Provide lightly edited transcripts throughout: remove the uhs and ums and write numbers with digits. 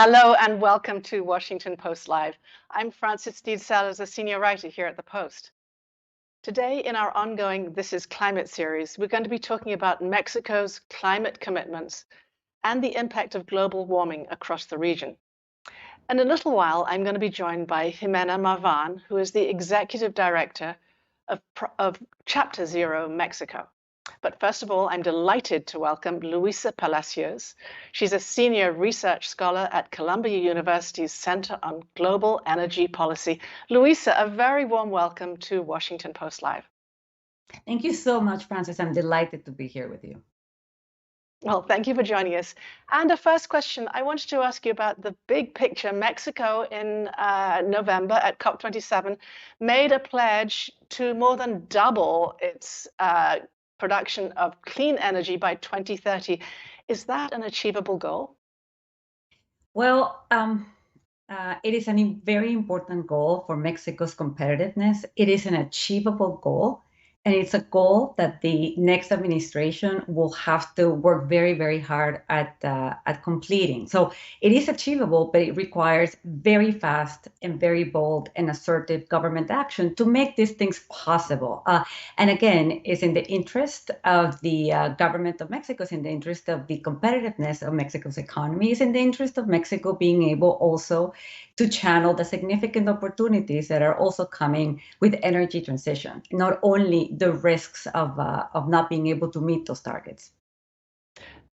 Hello and welcome to Washington Post Live. I'm Frances Steed Sellers, a senior writer here at the Post. Today in our ongoing This is Climate series, we're going to be talking about Mexico's climate commitments and the impact of global warming across the region. In a little while, I'm going to be joined by Jimena Marván, who is the Executive Director of Chapter Zero Mexico. But first of all, I'm delighted to welcome Luisa Palacios. She's a senior research scholar at Columbia University's Center on Global Energy Policy. Luisa, a very warm welcome to Washington Post Live. Thank you so much, Frances. I'm delighted to be here with you. Well, thank you for joining us. And a first question, I wanted to ask you about the big picture. Mexico in November at COP27 made a pledge to more than double its production of clean energy by 2030. Is that an achievable goal? Well, it is a very important goal for Mexico's competitiveness. It is an achievable goal, and it's a goal that the next administration will have to work very, very hard at completing. So it is achievable, but it requires very fast and very bold and assertive government action to make these things possible. And again, it's in the interest of the government of Mexico, it's in the interest of the competitiveness of Mexico's economy, it's in the interest of Mexico being able also to channel the significant opportunities that are also coming with energy transition, not only the risks of not being able to meet those targets.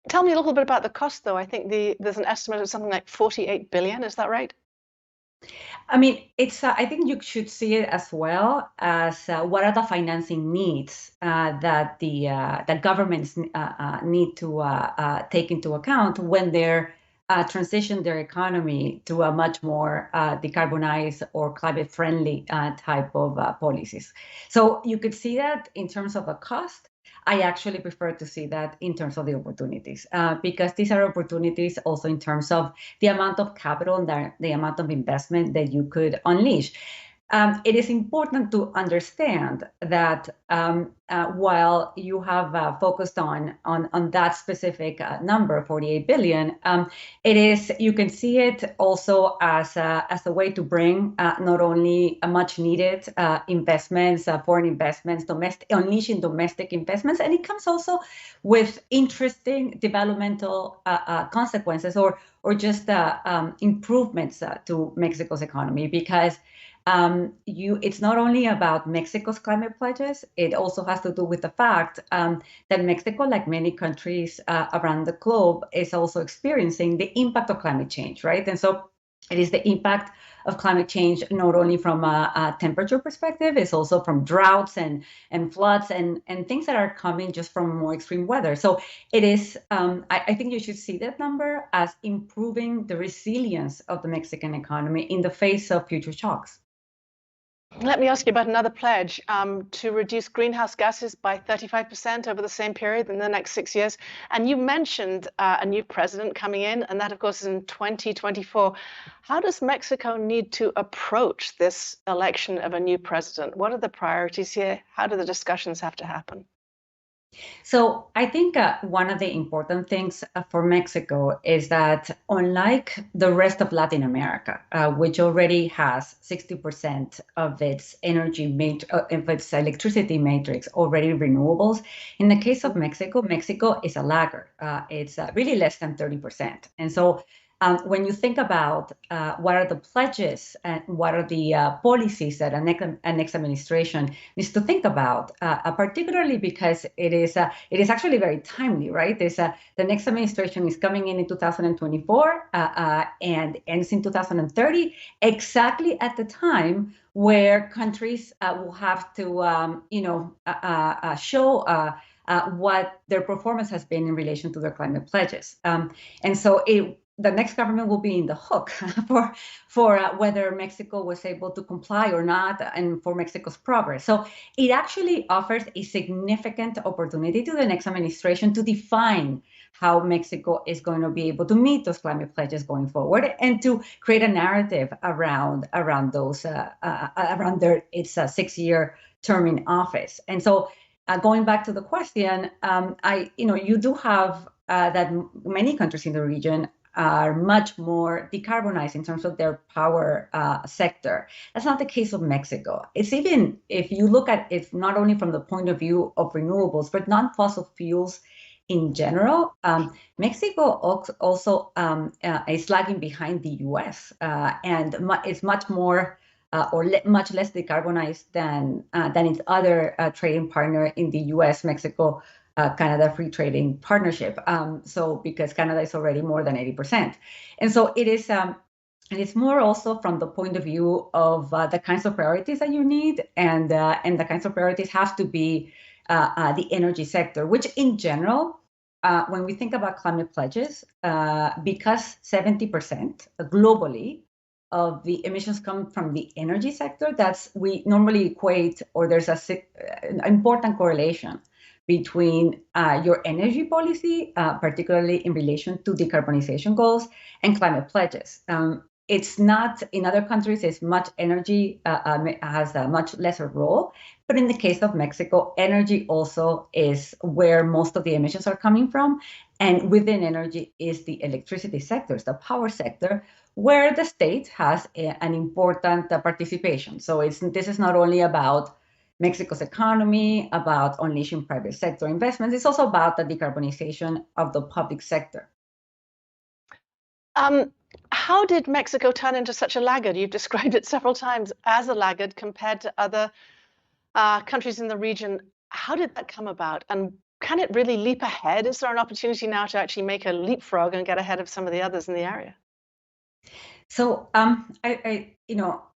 Tell me a little bit about the cost, though. I think there's an estimate of something like 48 billion. Is that right? I mean, it's. I think you should see it as well as what are the financing needs that the governments need to take into account when they're transition their economy to a much more decarbonized or climate-friendly type of policies. So you could see that in terms of the cost. I actually prefer to see that in terms of the opportunities, because these are opportunities also in terms of the amount of capital and the amount of investment that you could unleash. It is important to understand that while you have focused on that specific number, 48 billion, you can see it also as a way to bring not only a much needed investments, foreign investments, unleashing domestic investments, and it comes also with interesting developmental consequences or just improvements to Mexico's economy, because it's not only about Mexico's climate pledges, it also has to do with the fact that Mexico, like many countries around the globe, is also experiencing the impact of climate change, right? And so it is the impact of climate change, not only from a temperature perspective, it's also from droughts and floods and things that are coming just from more extreme weather. So it is, I think you should see that number as improving the resilience of the Mexican economy in the face of future shocks. Let me ask you about another pledge to reduce greenhouse gases by 35% over the same period in the next 6 years. And you mentioned a new president coming in, and that, of course, is in 2024. How does Mexico need to approach this election of a new president? What are the priorities here? How do the discussions have to happen? So I think one of the important things for Mexico is that, unlike the rest of Latin America, which already has 60% of its of its electricity matrix already renewables, in the case of Mexico, Mexico is a laggard. It's really less than 30%. And so when you think about what are the pledges and what are the policies that a next administration needs to think about, particularly because it is actually very timely, right? The next administration is coming in 2024 and ends in 2030, exactly at the time where countries will have to, show what their performance has been in relation to their climate pledges. And so the next government will be in the hook for whether Mexico was able to comply or not, and for Mexico's progress. So it actually offers a significant opportunity to the next administration to define how Mexico is going to be able to meet those climate pledges going forward, and to create a narrative around those its 6-year term in office. And so going back to the question, you do have that many countries in the region are much more decarbonized in terms of their power sector. That's not the case of Mexico. It's even, if you look at it not only from the point of view of renewables, but non-fossil fuels in general, Mexico also is lagging behind the US and is much more much less decarbonized than its other trading partner in the US, Mexico, Canada Free Trading Partnership. So because Canada is already more than 80%. And so it is, and it's more also from the point of view of the kinds of priorities that you need, and the kinds of priorities have to be the energy sector, which in general, when we think about climate pledges, because 70% globally of the emissions come from the energy sector, we normally equate, or there's an important correlation between your energy policy, particularly in relation to decarbonization goals, and climate pledges. It's not, in other countries, it's much energy has a much lesser role. But in the case of Mexico, energy also is where most of the emissions are coming from. And within energy is the electricity sectors, the power sector, where the state has an important participation. So this is not only about Mexico's economy, about unleashing private sector investments. It's also about the decarbonization of the public sector. How did Mexico turn into such a laggard? You've described it several times as a laggard compared to other countries in the region. How did that come about? And can it really leap ahead? Is there an opportunity now to actually make a leapfrog and get ahead of some of the others in the area? So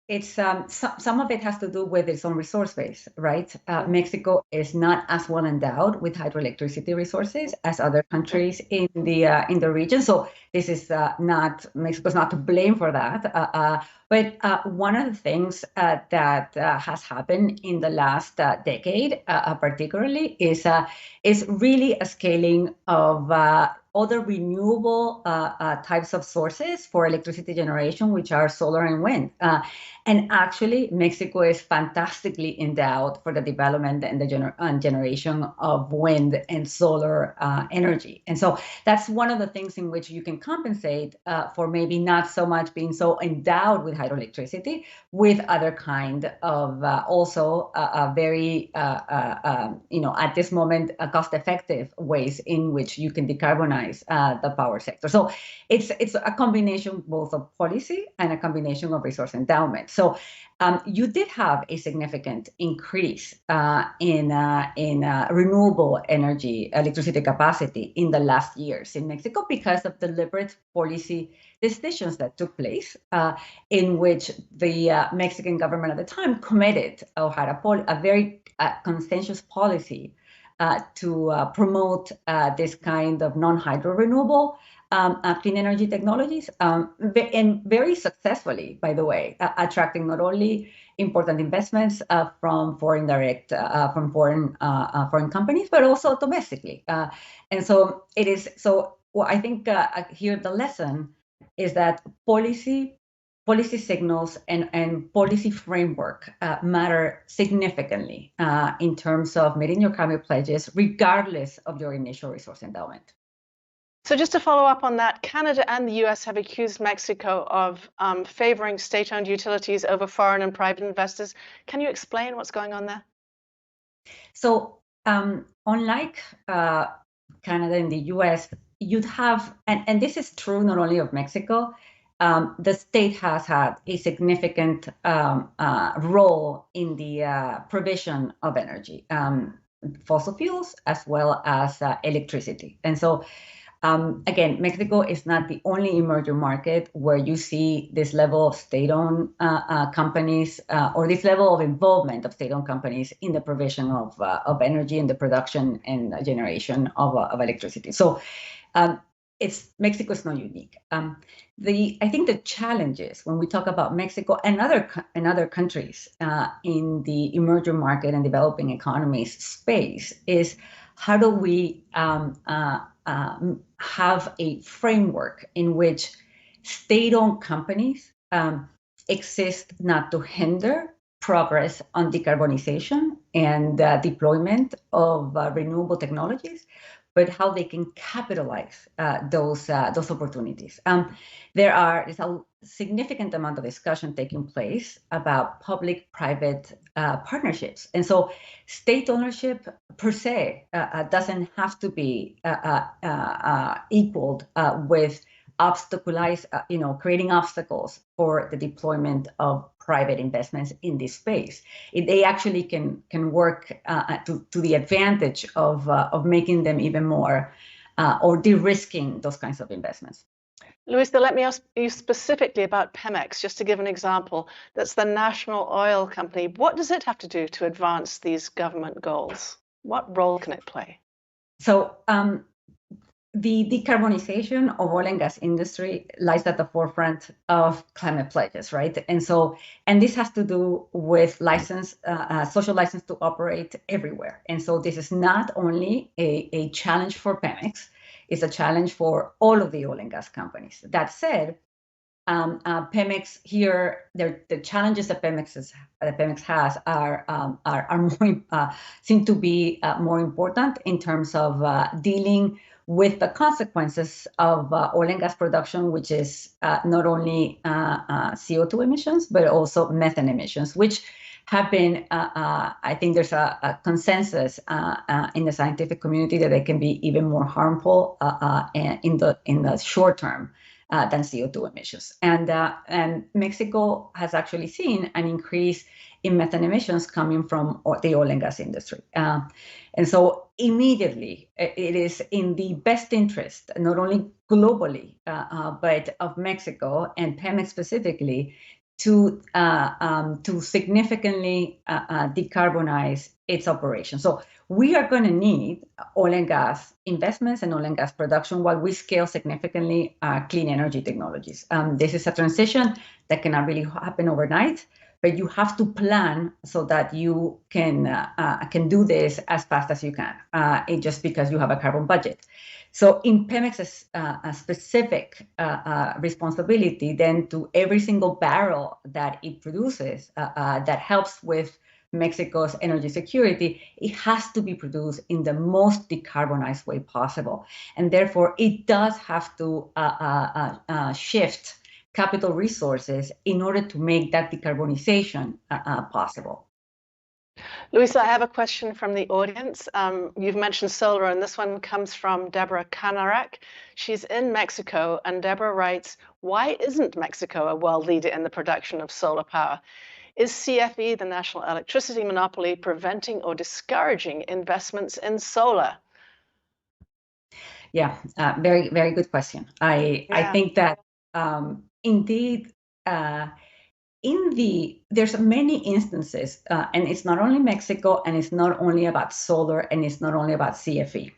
it's some of it has to do with its own resource base, right? Mexico is not as well endowed with hydroelectricity resources as other countries in the region. So this is Mexico's not to blame for that. But one of the things that has happened in the last decade, particularly, is really a scaling of other renewable types of sources for electricity generation, which are solar and wind. And actually, Mexico is fantastically endowed for the development and the generation of wind and solar energy. And so that's one of the things in which you can compensate for maybe not so much being so endowed with hydroelectricity, with other kind of also very, at this moment, cost-effective ways in which you can decarbonize the power sector. So it's a combination both of policy and a combination of resource endowment. So you did have a significant increase in renewable energy, electricity capacity in the last years in Mexico because of deliberate policy decisions that took place, in which the Mexican government at the time committed or had a very conscientious policy to promote this kind of non-hydro renewable clean energy technologies, and very successfully, by the way, attracting not only important investments from foreign foreign companies, but also domestically. And so it is. So I think here the lesson is that policy signals and policy framework matter significantly in terms of meeting your climate pledges, regardless of your initial resource endowment. So just to follow up on that, Canada and the US have accused Mexico of favoring state-owned utilities over foreign and private investors. Can you explain what's going on there? So unlike Canada and the US, you'd have, and this is true not only of Mexico, the state has had a significant role in the provision of energy, fossil fuels, as well as electricity. And so, again, Mexico is not the only emerging market where you see this level of state-owned companies or this level of involvement of state-owned companies in the provision of energy and the production and generation of electricity. So Mexico is not unique. I think the challenges when we talk about Mexico and other countries in the emerging market and developing economies space is how do we have a framework in which state-owned companies exist not to hinder progress on decarbonization and deployment of renewable technologies, but how they can capitalize those opportunities. There's a significant amount of discussion taking place about public-private partnerships. And so state ownership per se doesn't have to be equaled with creating obstacles for the deployment of private investments in this space. They actually can work to the advantage of making them even more or de-risking those kinds of investments. Luisa, let me ask you specifically about Pemex, just to give an example. That's the national oil company. What does it have to do to advance these government goals? What role can it play? So the decarbonization of oil and gas industry lies at the forefront of climate pledges, right? And this has to do with social license to operate everywhere. And so this is not only a challenge for Pemex, it's a challenge for all of the oil and gas companies. That said, Pemex here, the challenges that Pemex has are more seem to be more important in terms of dealing with the consequences of oil and gas production, which is not only CO2 emissions, but also methane emissions, which have been, I think there's a consensus in the scientific community that they can be even more harmful in the short term than CO2 emissions. And Mexico has actually seen an increase in methane emissions coming from the oil and gas industry. And so immediately, it is in the best interest, not only globally, but of Mexico and Pemex specifically, to significantly decarbonize its operation. So we are going to need oil and gas investments and oil and gas production while we scale significantly clean energy technologies. This is a transition that cannot really happen overnight, but you have to plan so that you can do this as fast as you can, just because you have a carbon budget. So in Pemex's specific responsibility, then to every single barrel that it produces that helps with Mexico's energy security, it has to be produced in the most decarbonized way possible. And therefore, it does have to shift capital resources in order to make that decarbonization possible. Luisa, I have a question from the audience. You've mentioned solar, and this one comes from Deborah Kanarak. She's in Mexico, and Deborah writes, why isn't Mexico a world leader in the production of solar power? Is CFE, the national electricity monopoly, preventing or discouraging investments in solar? Yeah, very, very good question. I think that indeed, there's many instances, and it's not only Mexico, and it's not only about solar, and it's not only about CFE.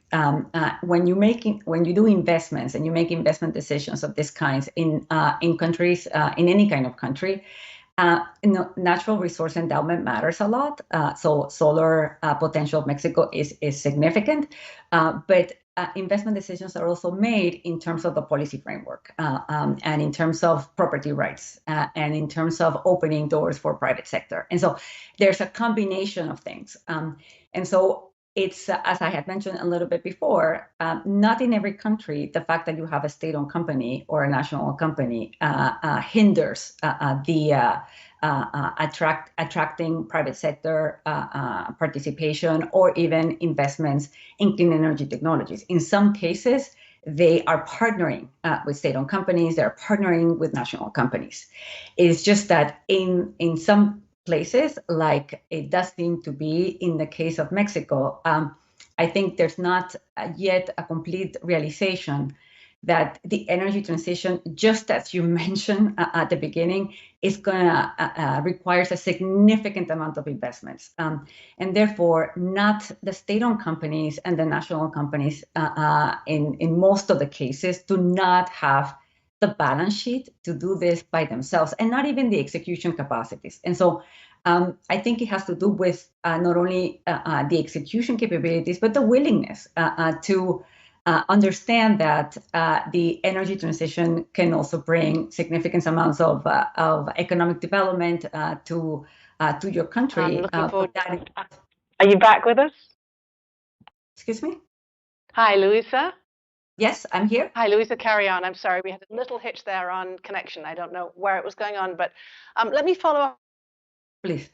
When you do investments and you make investment decisions of this kind in countries, in any kind of country, natural resource endowment matters a lot. So solar potential of Mexico is significant, but investment decisions are also made in terms of the policy framework and in terms of property rights and in terms of opening doors for private sector. And so there's a combination of things. And so it's, as I had mentioned a little bit before, not in every country, the fact that you have a state-owned company or a national company hinders attracting private sector participation or even investments in clean energy technologies. In some cases, they are partnering with state-owned companies, they're partnering with national companies. It's just that in some places, like it does seem to be in the case of Mexico, I think there's not yet a complete realization that the energy transition, just as you mentioned at the beginning, is going to requires a significant amount of investments. And therefore, not the state-owned companies and the national companies in most of the cases do not have the balance sheet to do this by themselves, and not even the execution capacities. And so I think it has to do with not only the execution capabilities, but the willingness to understand that the energy transition can also bring significant amounts of economic development to your country. I'm looking forward to that. Are you back with us? Excuse me? Hi, Luisa. Yes, I'm here. Hi, Luisa, carry on. I'm sorry, we had a little hitch there on connection. I don't know where it was going on, but let me follow up. Please.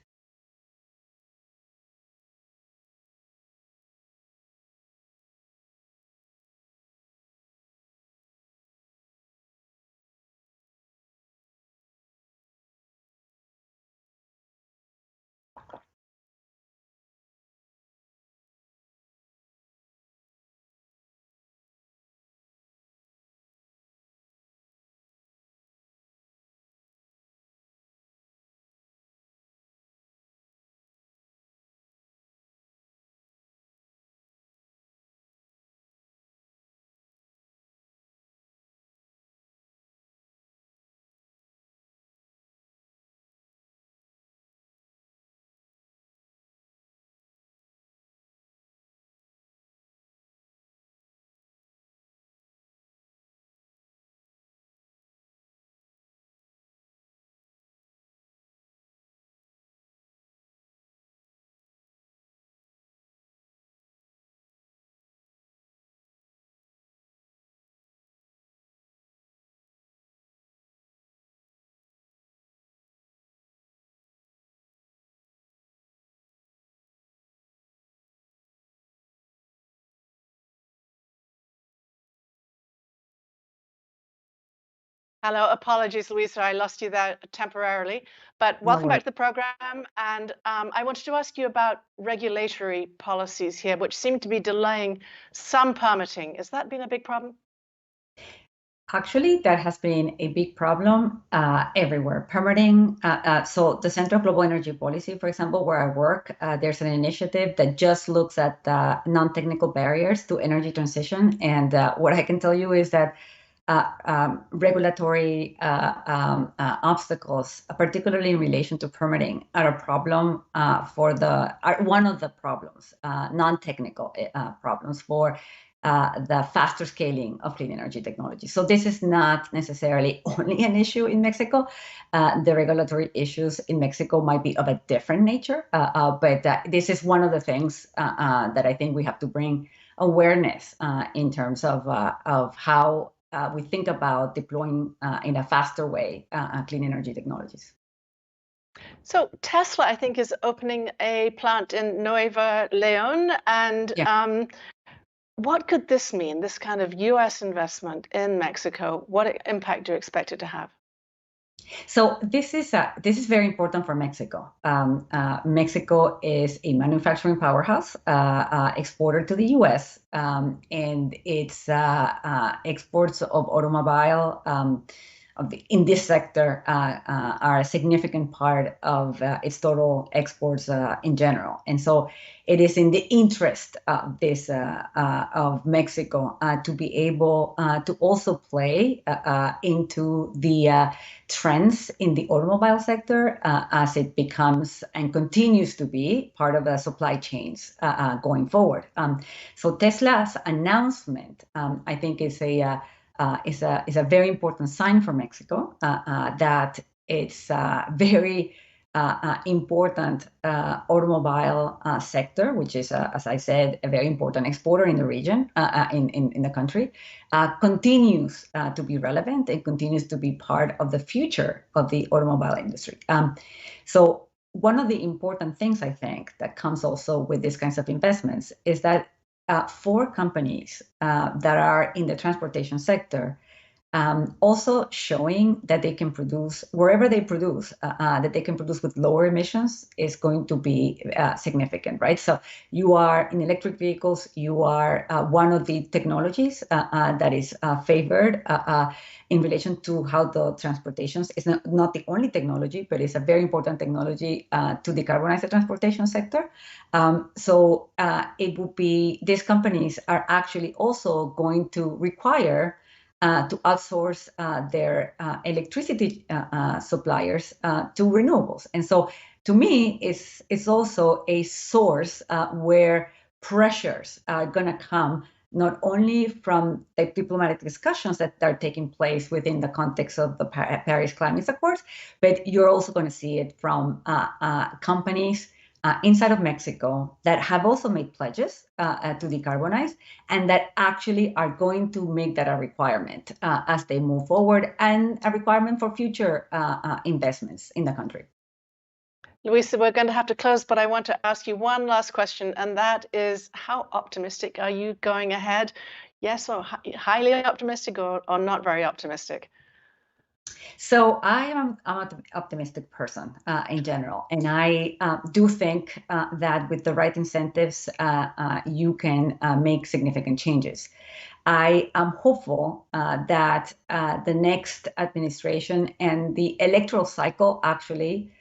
Hello, apologies, Luisa, I lost you there temporarily, but No welcome back worries. to the program. And I wanted to ask you about regulatory policies here, which seem to be delaying some permitting. Has that been a big problem? Actually, that has been a big problem everywhere. Permitting. So the Center of Global Energy Policy, for example, where I work, there's an initiative that just looks at non-technical barriers to energy transition. And what I can tell you is that regulatory obstacles, particularly in relation to permitting, are a problem are one of the problems, non-technical problems for the faster scaling of clean energy technology. So this is not necessarily only an issue in Mexico. The regulatory issues in Mexico might be of a different nature, but this is one of the things that I think we have to bring awareness in terms of how we think about deploying in a faster way clean energy technologies. So Tesla, I think, is opening a plant in Nueva León, and Yeah. what could this mean, this kind of US investment in Mexico? What impact do you expect it to have? So this is very important for Mexico. Mexico is a manufacturing powerhouse, exporter to the U.S., and its exports of automobile in this sector are a significant part of its total exports in general. And so it is in the interest of this of Mexico to be able to also play into the trends in the automobile sector as it becomes and continues to be part of the supply chains going forward. So Tesla's announcement, I think, is a very important sign for Mexico that it's very important automobile sector, which is, as I said, a very important exporter in the region, in the country, continues to be relevant and continues to be part of the future of the automobile industry. So one of the important things, I think, that comes also with these kinds of investments is that for companies that are in the transportation sector, also showing that they can produce wherever they produce, that they can produce with lower emissions is going to be significant, right? So you are in electric vehicles, you are one of the technologies that is favored in relation to how the transportation is not the only technology, but it's a very important technology to decarbonize the transportation sector. So it would be, these companies are actually also going to require to outsource their electricity suppliers to renewables. And so to me, it's also a source where pressures are going to come not only from the diplomatic discussions that are taking place within the context of the Paris Climate Accords, but you're also going to see it from companies inside of Mexico that have also made pledges to decarbonize, and that actually are going to make that a requirement as they move forward, and a requirement for future investments in the country. Luisa, we're going to have to close, but I want to ask you one last question, and that is, how optimistic are you going ahead? Yes, or highly optimistic, or not very optimistic? So I'm an optimistic person in general, and I do think that with the right incentives, you can make significant changes. I am hopeful that the next administration and the electoral cycle actually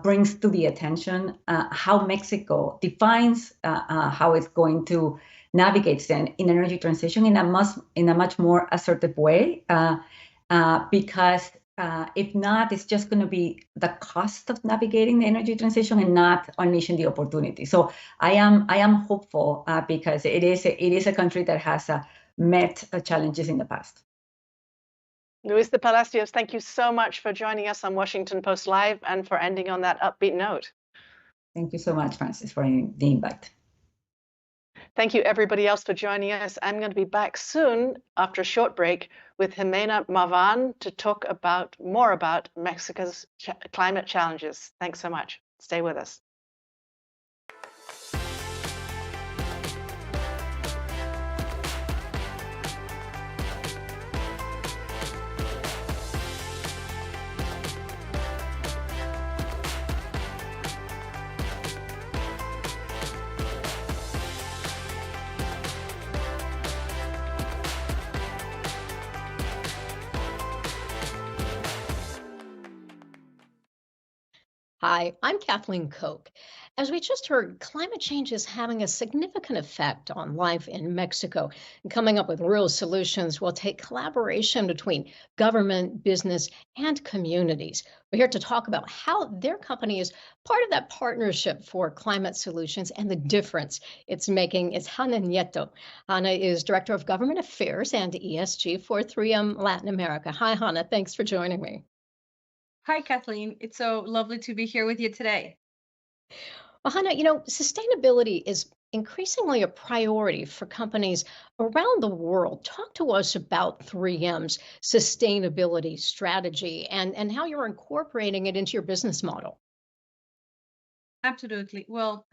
brings to the attention how Mexico defines how it's going to navigate in energy transition in a much more assertive way, because if not, it's just going to be the cost of navigating the energy transition and not unleashing the opportunity. So I am hopeful because it is a country that has met challenges in the past. Luisa Palacios, thank you so much for joining us on Washington Post Live and for ending on that upbeat note. Thank you so much, Francis, for the invite. Thank you, everybody else, for joining us. I'm going to be back soon after a short break with Ximena Bhavan to talk more about Mexico's climate challenges. Thanks so much. Stay with us. Hi, I'm Kathleen Koch. As we just heard, climate change is having a significant effect on life in Mexico. And coming up with real solutions will take collaboration between government, business, and communities. We're here to talk about how their company is part of that partnership for climate solutions and the difference it's making. It's Hanna Yeto. Hanna is Director of Government Affairs and ESG for 3M Latin America. Hi, Hanna. Thanks for joining me. Hi, Kathleen. It's so lovely to be here with you today. Well, Hanna, sustainability is increasingly a priority for companies around the world. Talk to us about 3M's sustainability strategy and how you're incorporating it into your business model. Absolutely. Well,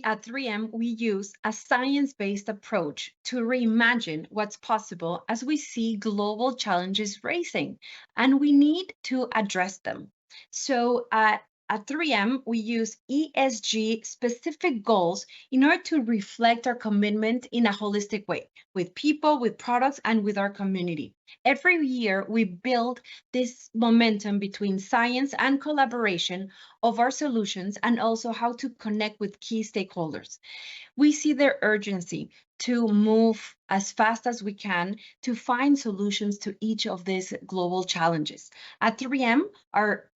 at 3M, we use a science-based approach to reimagine what's possible as we see global challenges rising, and we need to address them. So at 3M, we use ESG specific goals in order to reflect our commitment in a holistic way with people, with products, and with our community. Every year, we build this momentum between science and collaboration of our solutions, and also how to connect with key stakeholders. We see their urgency to move as fast as we can to find solutions to each of these global challenges. At 3M, our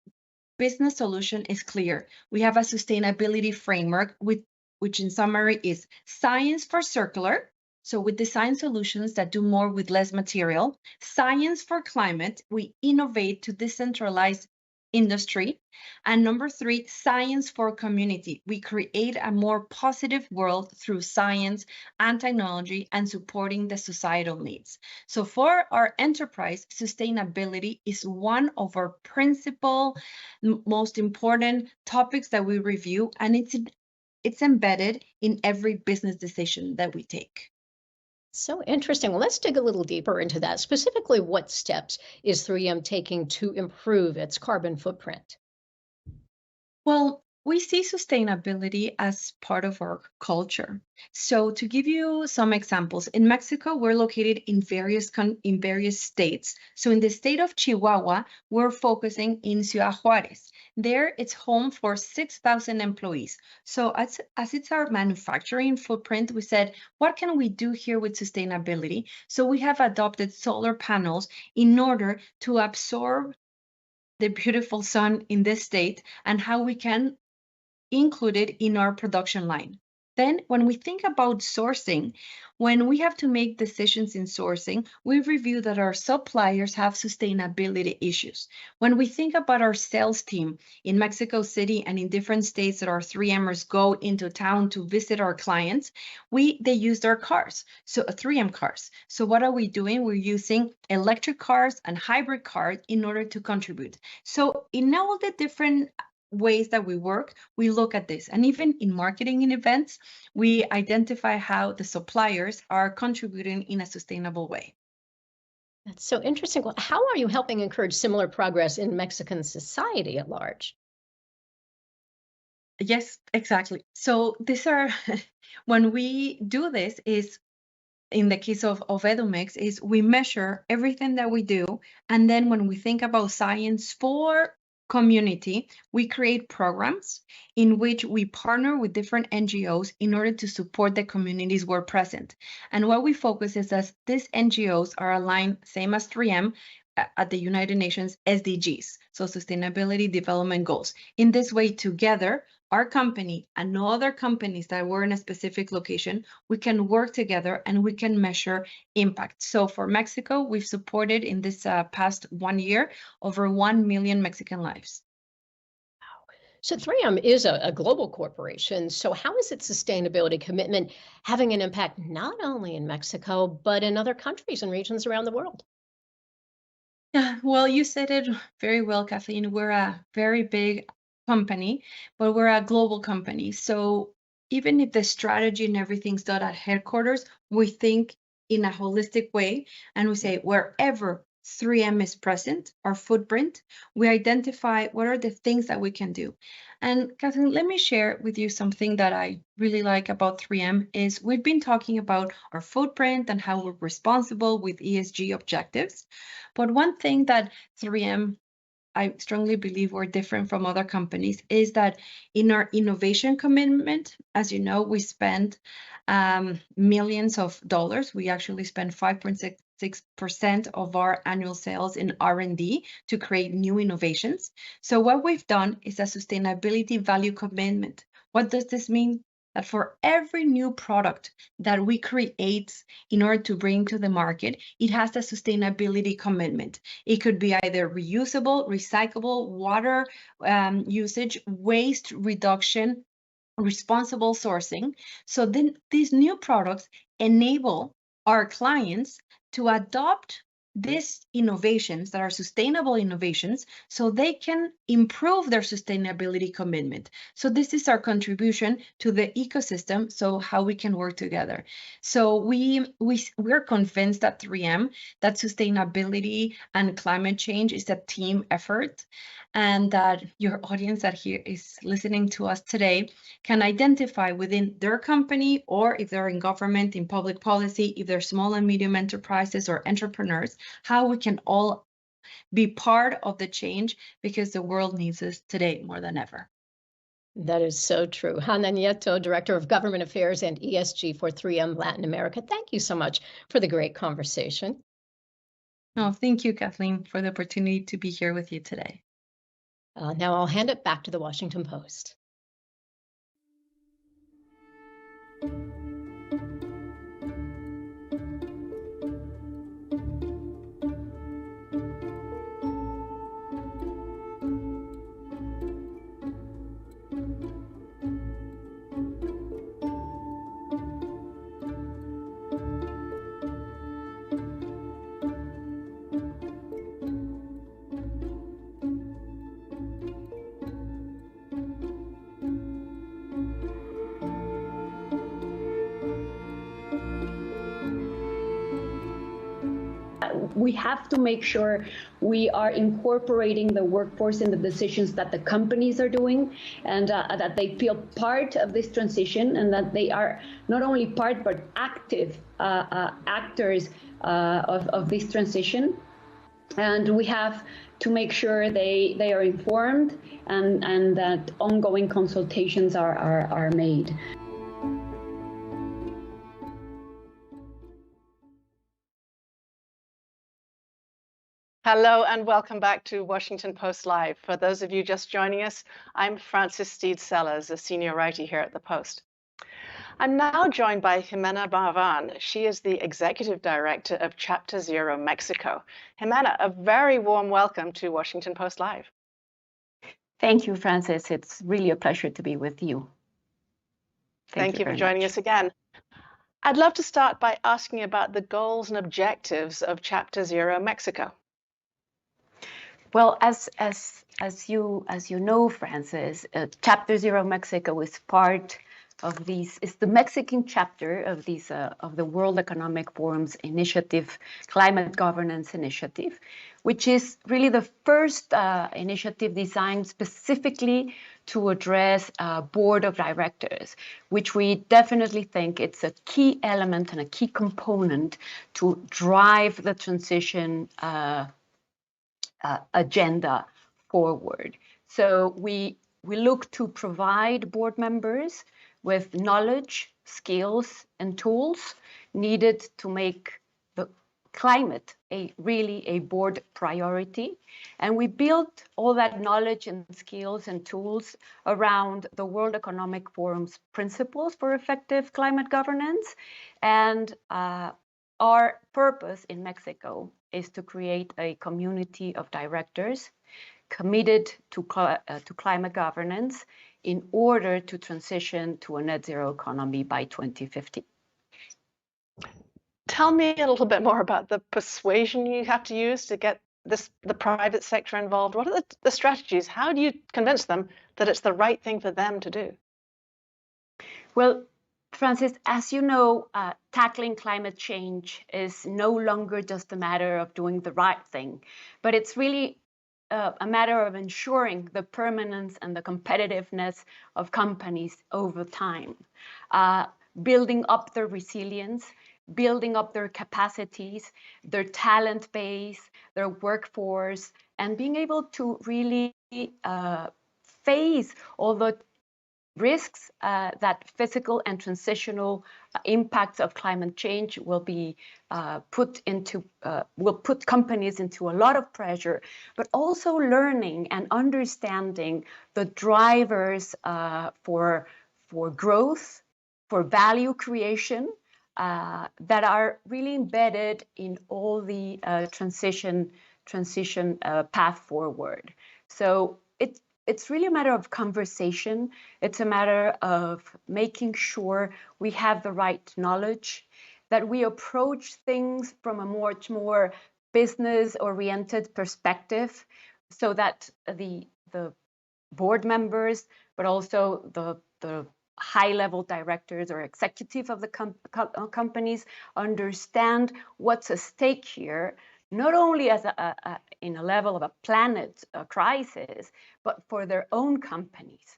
business solution is clear. We have a sustainability framework which in summary is science for circular. So we design solutions that do more with less material. Science for climate, we innovate to decentralize industry. And number 3, science for community. We create a more positive world through science and technology and supporting the societal needs. So for our enterprise, sustainability is one of our principal, most important topics that we review, and it's embedded in every business decision that we take. So interesting. Well, let's dig a little deeper into that. Specifically, what steps is 3M taking to improve its carbon footprint? Well, we see sustainability as part of our culture. So to give you some examples, in Mexico, we're located in various states. So in the state of Chihuahua, we're focusing in Ciudad Juárez. There, it's home for 6,000 employees. So as it's our manufacturing footprint, we said, what can we do here with sustainability? So we have adopted solar panels in order to absorb the beautiful sun in this state and how we can include it in our production line. Then when we think about sourcing, when we have to make decisions in sourcing, we review that our suppliers have sustainability issues. When we think about our sales team in Mexico City and in different states that our 3Mers go into town to visit our clients, they use their cars, so 3M cars. So what are we doing? We're using electric cars and hybrid cars in order to contribute. So in all the different ways that we work, we look at this. And even in marketing and events, we identify how the suppliers are contributing in a sustainable way. That's so interesting. Well, how are you helping encourage similar progress in Mexican society at large? Yes, exactly. So these are, when we do this is, in the case of Edomex, is we measure everything that we do. And then when we think about science for community, we create programs in which we partner with different NGOs in order to support the communities we're present. And what we focus is that these NGOs are aligned, same as 3M, at the United Nations SDGs, so Sustainability Development Goals. In this way, together, our company and other companies that were in a specific location, we can work together and we can measure impact. So for Mexico, we've supported in this past 1 year over 1 million Mexican lives. So 3M is a global corporation. So how is its sustainability commitment having an impact not only in Mexico, but in other countries and regions around the world? Yeah, well, you said it very well, Kathleen. We're a very big company, but we're a global company. So even if the strategy and everything's done at headquarters, we think in a holistic way, and we say wherever 3M is present, our footprint, we identify what are the things that we can do. And Kathleen, let me share with you something that I really like about 3M is we've been talking about our footprint and how we're responsible with ESG objectives. But one thing that 3M, I strongly believe we're different from other companies, is that in our innovation commitment, as you know, we spend millions of dollars. We actually spend 5.6% of our annual sales in R&D to create new innovations. So what we've done is a sustainability value commitment. What does this mean? That for every new product that we create in order to bring to the market, it has a sustainability commitment. It could be either reusable, recyclable, water usage, waste reduction, responsible sourcing. So then these new products enable our clients to adopt these innovations that are sustainable innovations so they can improve their sustainability commitment. So this is our contribution to the ecosystem, so how we can work together. So we're convinced at 3M that sustainability and climate change is a team effort, and that your audience that here is listening to us today can identify within their company, or if they're in government, in public policy, if they're small and medium enterprises or entrepreneurs, how we can all be part of the change, because the world needs us today more than ever. That is so true. Hanna Yeto, Director of Government Affairs and ESG for 3M Latin America. Thank you so much for the great conversation. Oh, thank you, Kathleen, for the opportunity to be here with you today. Now I'll hand it back to the Washington Post. We have to make sure we are incorporating the workforce in the decisions that the companies are doing, and that they feel part of this transition, and that they are not only part but active actors of this transition. And we have to make sure they are informed, and that ongoing consultations are made. Hello and welcome back to Washington Post Live. For those of you just joining us, I'm Frances Steed Sellers, a senior writer here at the Post. I'm now joined by Jimena Marván. She is the Executive Director of Chapter Zero Mexico. Jimena, a very warm welcome to Washington Post Live. Thank you, Francis. It's really a pleasure to be with you. Thank you for joining us again. I'd love to start by asking about the goals and objectives of Chapter Zero Mexico. Well, as you know, Francis, Chapter Zero Mexico is part of these. It's the Mexican chapter of these of the World Economic Forum's initiative, Climate Governance Initiative, which is really the first initiative designed specifically to address board of directors, which we definitely think it's a key element and a key component to drive the transition agenda forward. So we look to provide board members with knowledge, skills, and tools needed to make the climate really a board priority. And we built all that knowledge and skills and tools around the World Economic Forum's principles for effective climate governance. And our purpose in Mexico is to create a community of directors committed to climate governance in order to transition to a net zero economy by 2050. Tell me a little bit more about the persuasion you have to use to get the private sector involved. What are the strategies? How do you convince them that it's the right thing for them to do? Well, Francis, as you know, tackling climate change is no longer just a matter of doing the right thing, but it's really a matter of ensuring the permanence and the competitiveness of companies over time, building up their resilience, building up their capacities, their talent base, their workforce, and being able to really face all the risks that physical and transitional impacts of climate change will be will put companies into a lot of pressure, but also learning and understanding the drivers for growth, for value creation that are really embedded in all the transition path forward. So it's really a matter of conversation. It's a matter of making sure we have the right knowledge, that we approach things from a much more business-oriented perspective, so that the board members, but also the high-level directors or executives of the companies understand what's at stake here, not only as in a level of a planet crisis, but for their own companies.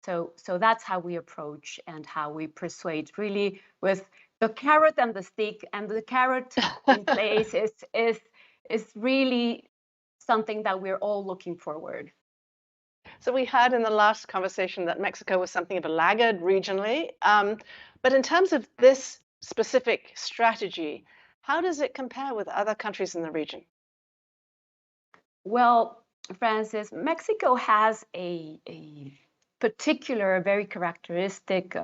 So that's how we approach and how we persuade, really with the carrot and the stick. And the carrot in place is really something that we're all looking forward. So we heard in the last conversation that Mexico was something of a laggard regionally, but in terms of this specific strategy, how does it compare with other countries in the region? Well, Francis, Mexico has a particular, very characteristic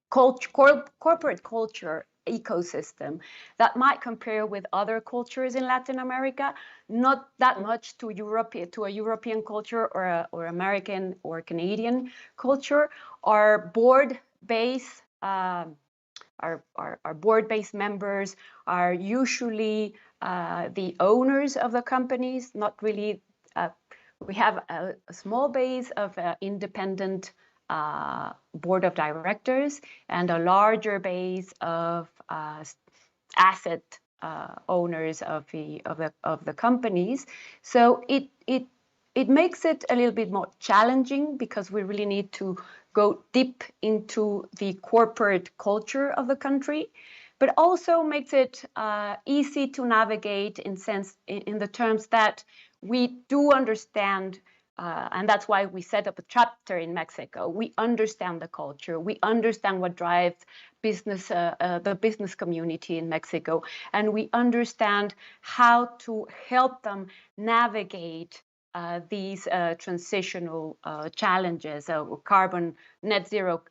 corporate culture ecosystem that might compare with other cultures in Latin America, not that much to a European culture or American or Canadian culture. Our board-based our board-based members are usually the owners of the companies, not really. We have a small base of independent board of directors and a larger base of asset owners of the companies. So it makes it a little bit more challenging because we really need to go deep into the corporate culture of the country, but also makes it easy to navigate in the terms that we do understand, and that's why we set up a chapter in Mexico. We understand the culture, we understand what drives business, the business community in Mexico, and we understand how to help them navigate these transitional challenges, net zero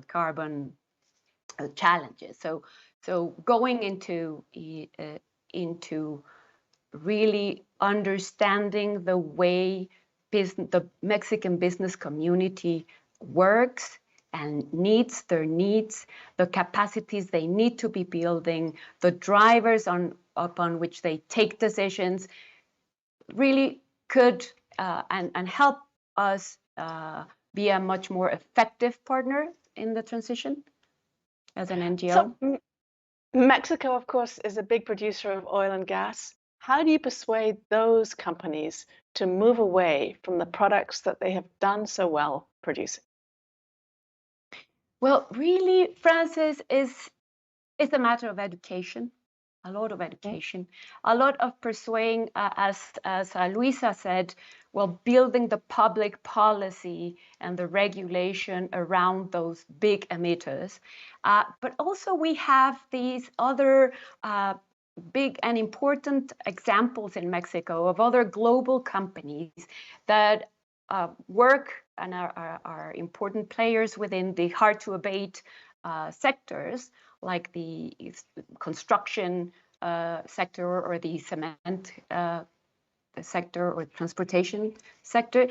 carbon challenges. So going into really understanding the way the Mexican business community works and their needs, the capacities they need to be building, the drivers upon which they take decisions, really could and help us be a much more effective partner in the transition as an NGO. So Mexico, of course, is a big producer of oil and gas. How do you persuade those companies to move away from the products that they have done so well producing? Well, really, Francis, it's a matter of education, a lot of education, a lot of persuading, as Luisa said, well, building the public policy and the regulation around those big emitters. But also we have these other big and important examples in Mexico of other global companies that work and are important players within the hard-to-abate sectors, like the construction sector or the cement sector or transportation sector,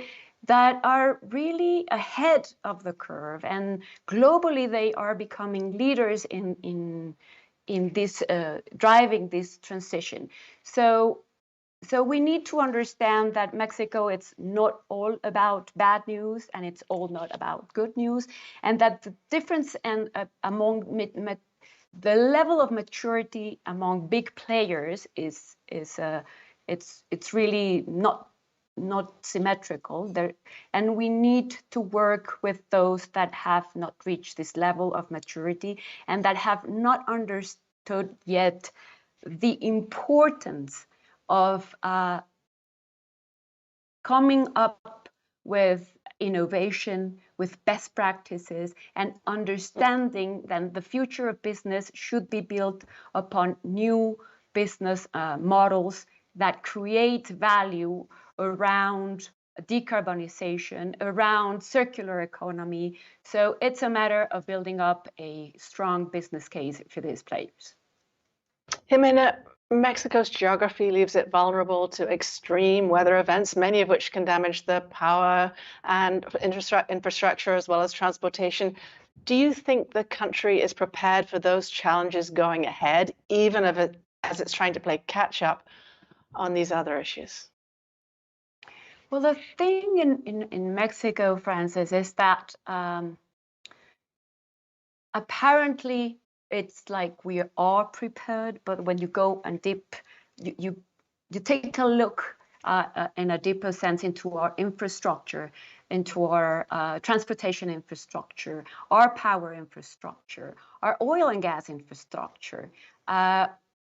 that are really ahead of the curve. And globally, they are becoming leaders in this driving this transition. So we need to understand that Mexico, it's not all about bad news and it's all not about good news, and that the difference among the level of maturity among big players is it's really not symmetrical there, and we need to work with those that have not reached this level of maturity and that have not understood yet the importance of coming up with innovation, with best practices, and understanding that the future of business should be built upon new business models that create value around decarbonization, around circular economy. So it's a matter of building up a strong business case for these players. Jimena, Mexico's geography leaves it vulnerable to extreme weather events, many of which can damage the power and infrastructure as well as transportation. Do you think the country is prepared for those challenges going ahead, even as it's trying to play catch up on these other issues? Well, the thing in Mexico, Francis, is that apparently it's like we are prepared, but when you go and you take a look in a deeper sense into our infrastructure, into our transportation infrastructure, our power infrastructure, our oil and gas infrastructure.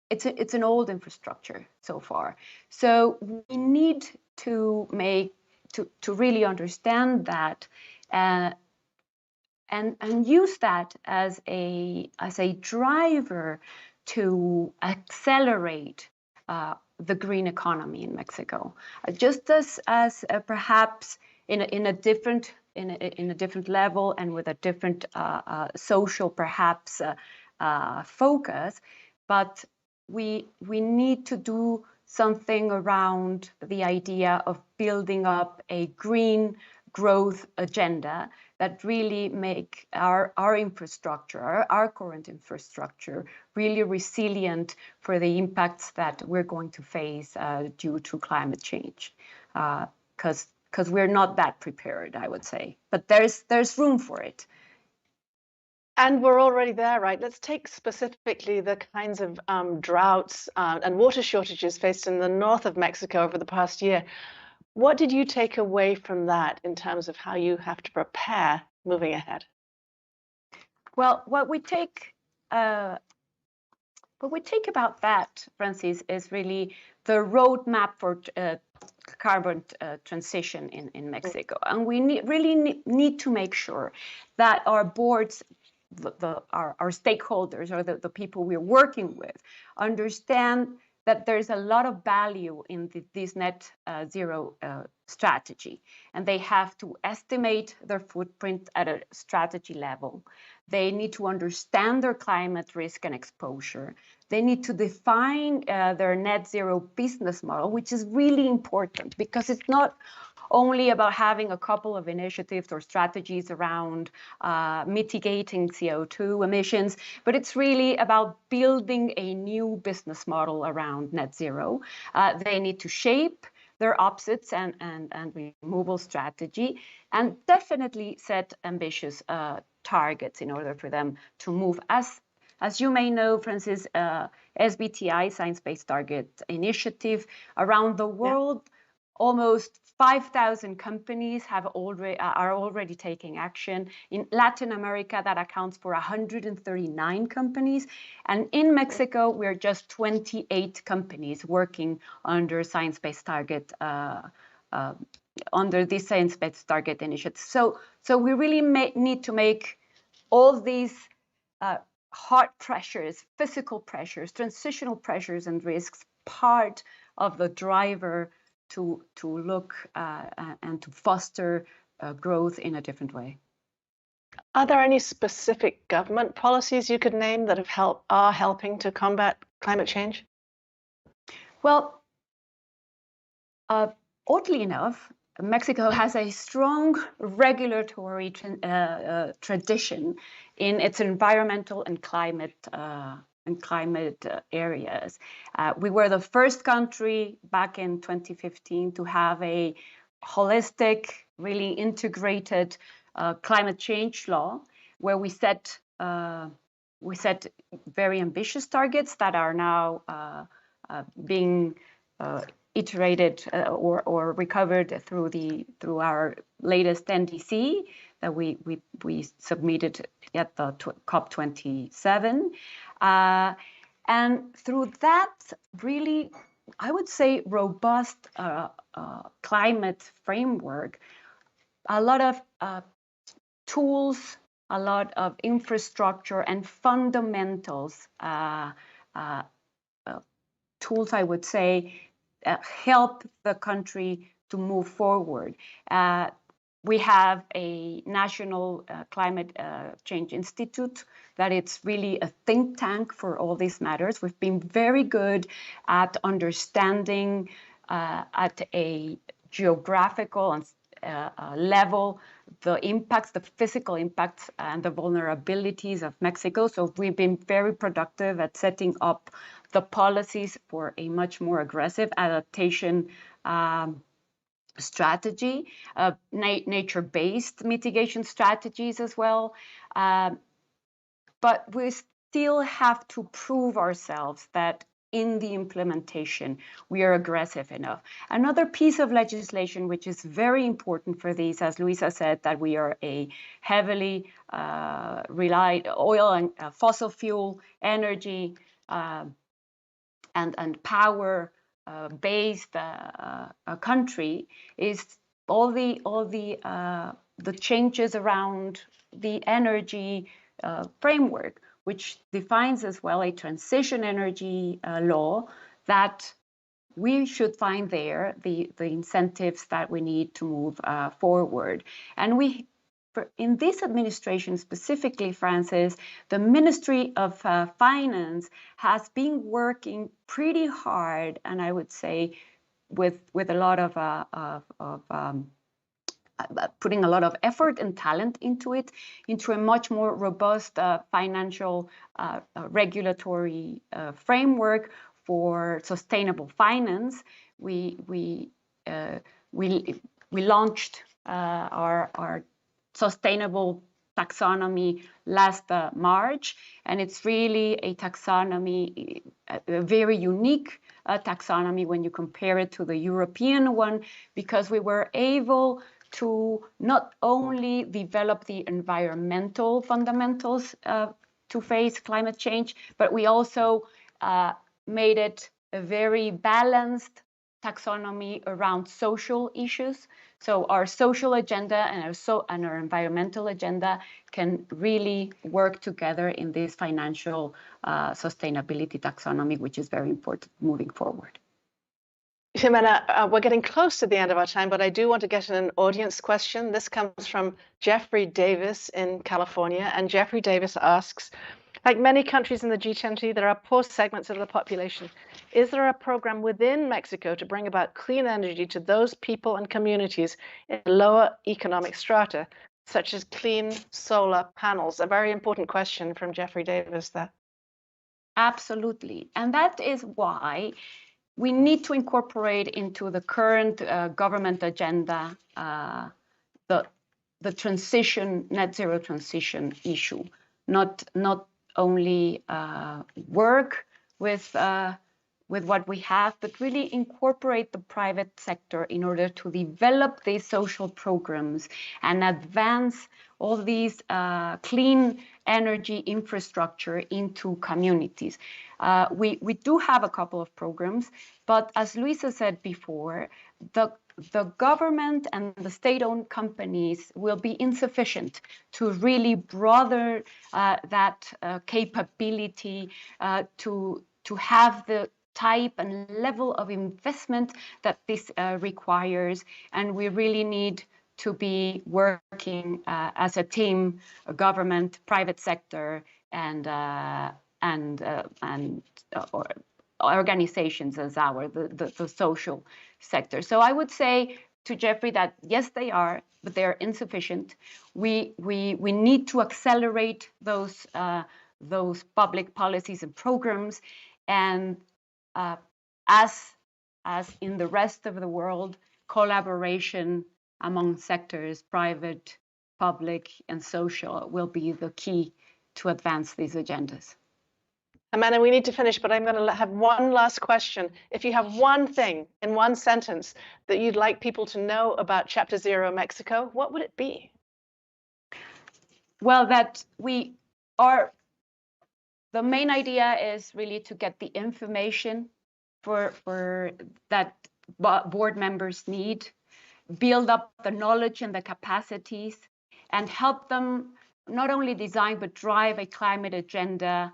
It's an old infrastructure so far. So we need to really understand that and use that as a driver to accelerate the green economy in Mexico, just as perhaps in a different level and with a different social perhaps focus, but we need to do something around the idea of building up a green growth agenda that really make our infrastructure, our current infrastructure, really resilient for the impacts that we're going to face due to climate change. Because we're not that prepared, I would say. But there's room for it. And we're already there, right? Let's take specifically the kinds of droughts and water shortages faced in the north of Mexico over the past year. What did you take away from that in terms of how you have to prepare moving ahead? Well, what we take about that, Francis, is really the roadmap for carbon transition in Mexico. And we really need to make sure that our boards, our stakeholders, or the people we're working with, understand that there's a lot of value in this net zero strategy, and they have to estimate their footprint at a strategy level. They need to understand their climate risk and exposure. They need to define their net zero business model, which is really important because it's not only about having a couple of initiatives or strategies around mitigating CO2 emissions, but it's really about building a new business model around net zero. They need to shape their opposites and removal strategy, and definitely set ambitious targets in order for them to move. As you may know, Francis, SBTI, Science-Based Target Initiative, around the world, almost 5,000 companies are already taking action. In Latin America, that accounts for 139 companies. And in Mexico, we're just 28 companies working under Science-Based Target, under this Science-Based Target Initiative. So we really need to make all these hard pressures, physical pressures, transitional pressures and risks part of the driver to look and to foster growth in a different way. Are there any specific government policies you could name that are helping to combat climate change? Well, oddly enough, Mexico has a strong regulatory tradition in its environmental and climate areas. We were the first country back in 2015 to have a holistic, really integrated climate change law, where we set very ambitious targets that are now being iterated or recovered through our latest NDC that we submitted at the COP27. And through that, really, I would say, robust climate framework, a lot of tools, a lot of infrastructure and fundamentals tools, I would say, help the country to move forward. We have a national climate change institute that it's really a think tank for all these matters. We've been very good at understanding at a geographical and level the impacts, the physical impacts and the vulnerabilities of Mexico. So we've been very productive at setting up the policies for a much more aggressive adaptation strategy, nature-based mitigation strategies as well. But we still have to prove ourselves that in the implementation, we are aggressive enough. Another piece of legislation which is very important for these, as Luisa said, that we are a heavily relied oil and fossil fuel energy and power based country, is all the changes around the energy framework, which defines as well a transition energy law that we should find there the incentives that we need to move forward. And in this administration specifically, Francis, the Ministry of Finance has been working pretty hard, and I would say with a lot of putting a lot of effort and talent into it, into a much more robust financial regulatory framework for sustainable finance. We launched our sustainable taxonomy last March, and it's really a taxonomy, a very unique taxonomy when you compare it to the European one, because we were able to not only develop the environmental fundamentals to face climate change, but we also made it a very balanced taxonomy around social issues. So our social agenda and our environmental agenda can really work together in this financial sustainability taxonomy, which is very important moving forward. Ximena, we're getting close to the end of our time, but I do want to get an audience question. This comes from Jeffrey Davis in California, and Jeffrey Davis asks, like many countries in the G20, there are poor segments of the population. Is there a program within Mexico to bring about clean energy to those people and communities in lower economic strata, such as clean solar panels? A very important question from Jeffrey Davis there. Absolutely. And that is why we need to incorporate into the current government agenda the transition, net zero transition issue, not only work with what we have, but really incorporate the private sector in order to develop these social programs and advance all these clean energy infrastructure into communities. We do have a couple of programs, but as Luisa said before, the government and the state-owned companies will be insufficient to really broaden that capability to have the type and level of investment that this requires, and we really need to be working as a team, a government, private sector, and organizations as the social sector. So I would say to Jeffrey that yes, they are, but they are insufficient. We need to accelerate those public policies and programs, and as in the rest of the world, collaboration among sectors, private, public, and social, will be the key to advance these agendas. Amanda, we need to finish, but I'm going to have one last question. If you have one thing in one sentence that you'd like people to know about Chapter Zero Mexico, what would it be? Well, the main idea is really to get the information for that board members need, build up the knowledge and the capacities, and help them not only design but drive a climate agenda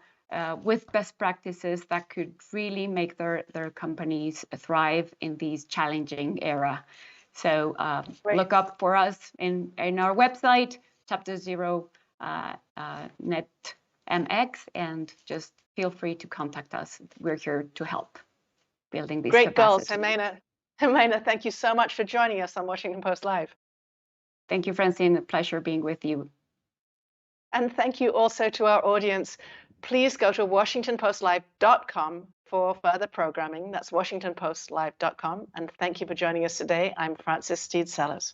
with best practices that could really make their companies thrive in this challenging era. So look up for us in our website, Chapter Zero Net MX, and just feel free to contact us. We're here to help building these Great goals, capacities. Ximena, thank you so much for joining us on Washington Post Live. Thank you, Francine. A pleasure being with you. And thank you also to our audience. Please go to WashingtonPostLive.com for further programming. That's WashingtonPostLive.com. And thank you for joining us today. I'm Frances Steed Sellers.